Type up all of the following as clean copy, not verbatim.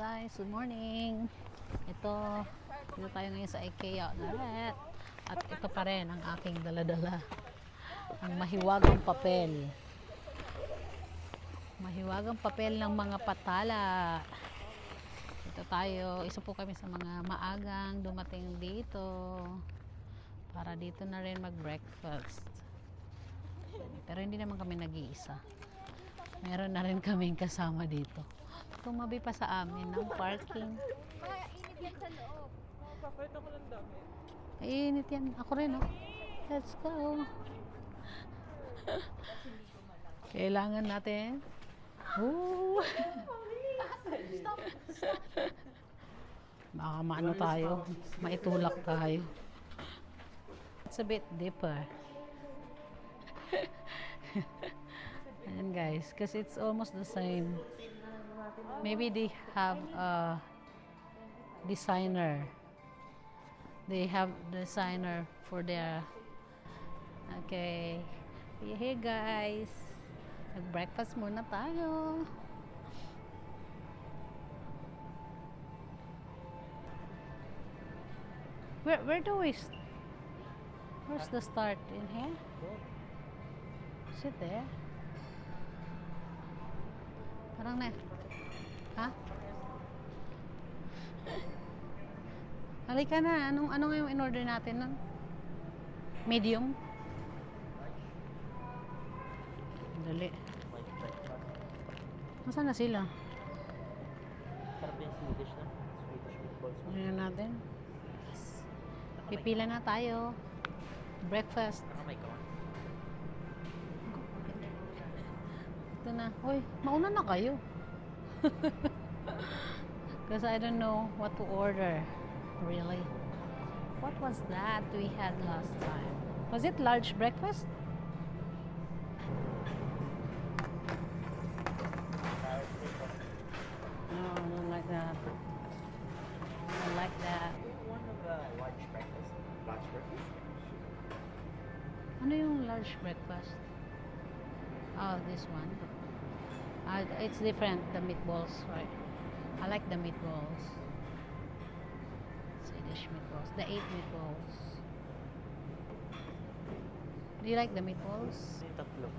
guys, good morning. Dito tayo ngayon sa IKEA ulit. At ito pa rin ang aking dala-dala. Ang mahiwagang papel. Mahiwagang papel ng mga patala. Ito tayo, isa po kami sa mga maagang dumating dito. Para dito na rin mag-breakfast. Pero hindi naman kami nag-iisa. Meron na rin kaming kasama dito. Tumabi pa sa amin ng parking. Init yan sa loob. Papayot ako ng dami. Ay, init yan. Ako rin, oh. Let's go. Kailangan natin. Ooh. Baka maano tayo. Maitulak tayo. It's a bit deeper. Ayan guys, because it's almost the same. Maybe they have a designer. They have designer for their. Okay, here guys. Nag-breakfast muna tayo. Where do we? Where's the start? In here? Is it there? Parang na. Ha? Halika na. Ano nga yung in-order natin nun? Medium? Dali. Nasaan na sila? Sarap yung Swedish na. Swedish meatballs. Ano natin? Pipila na tayo. Breakfast. Nakamay ka. Ito na. Hoy, mauna na kayo. Because I don't know what to order. Really. What was that we had last time? Was it large breakfast? No, I don't like that. I don't like that. One of the large breakfast. Large breakfast? Ano yung large breakfast? Oh, this one. It's different, the meatballs, right? I like the meatballs. Swedish meatballs. The 8 meatballs. Do you like the meatballs? Yung tatlo.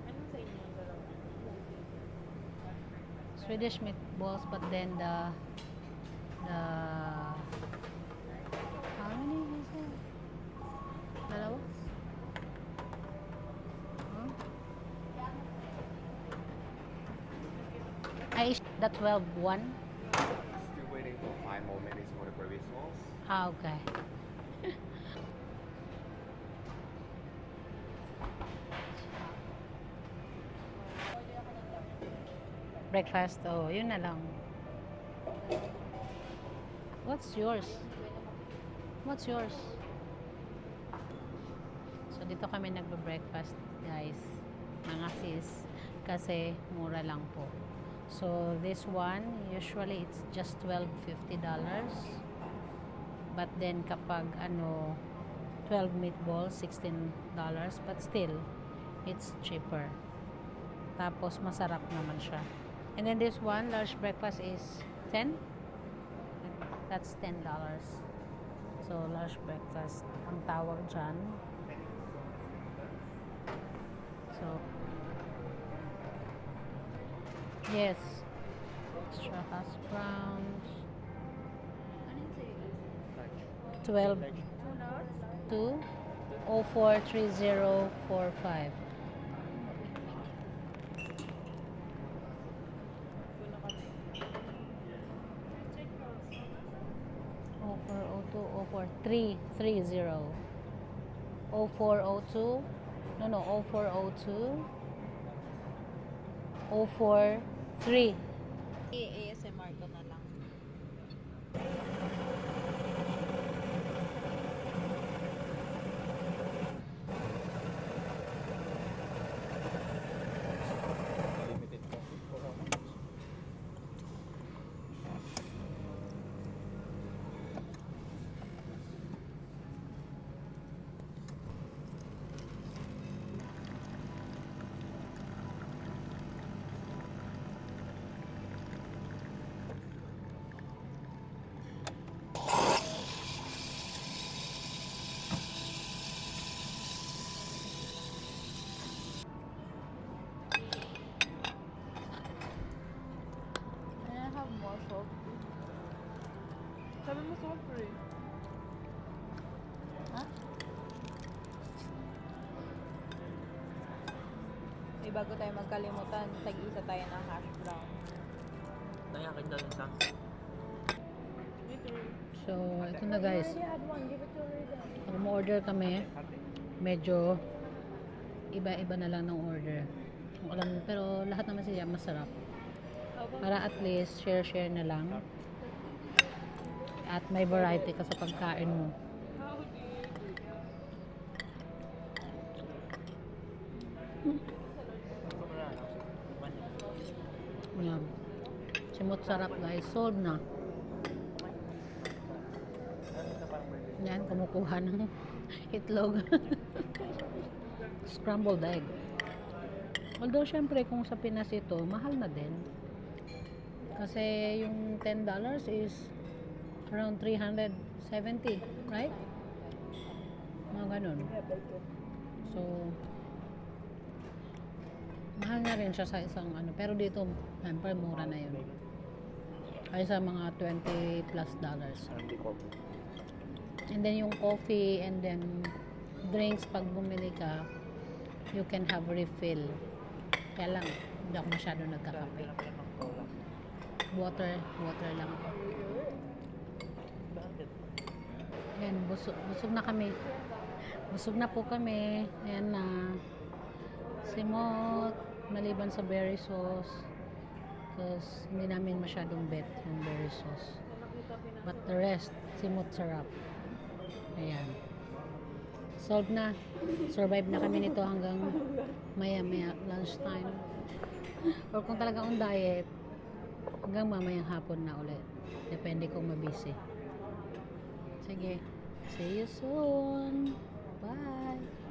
Ano sa inyo ang dalawa? Swedish meatballs, but then the how many is it? Dalawa? Huh? The 12 one? Still waiting for 5 more minutes for the gravy sauce. Ah, okay. Breakfast, oh, yun na lang. What's yours? What's yours? So, dito kami nagbe-breakfast, guys. Mga sis. Kasi, mura lang po. So, this one, usually it's just $12.50. But then, kapag, 12 meatballs, $16. But still, it's cheaper. Tapos, masarap naman siya. And then, this one, large breakfast is 10. That's $10. So, large breakfast ang tawag dyan. So, yes. Extra hash browns. 12 to 043045. Oh, 0402 0430 0402 no 0402 043. ASMR ko na lang. Limited coffee for how much? Sabi mo soft eh. Ha? Eh, bago tayo magkalimutan, tag-isa tayo ng hash brown. Kaya akin daw yung sang. So, ito na guys. had one, give it to her then. Pag mo-order kami, medyo iba-iba na lang ng order. Alam, pero lahat naman siya masarap. Para at least share-share na lang. At may variety ka sa pagkain mo. Ayan. Simot sarap guys. Sold na. Yan, kumukuha ng itlog. Scrambled egg. Although, syempre, kung sa Pinas ito, mahal na din. Kasi yung $10 is around 370, right? Mga ganun. So, mahal na rin siya sa isang ano. Pero dito, syempre, mura na yun. Ay sa mga $20 plus. And then yung coffee and then drinks pag bumili ka, you can have refill. Kaya lang, hindi ako masyado nagkakape. Water lang ako. Ayan, busog na kami. Busog na po kami. Ayan na. Simot, maliban sa berry sauce. Because hindi namin masyadong bet yung berry sauce. But the rest, simot sarap. Ayan. Solved na. Survive na kami nito hanggang maya-maya lunchtime. Or kung talaga on diet, hanggang mamayang hapon na ulit. Depende kung mabisi. Sige. See you soon. Bye.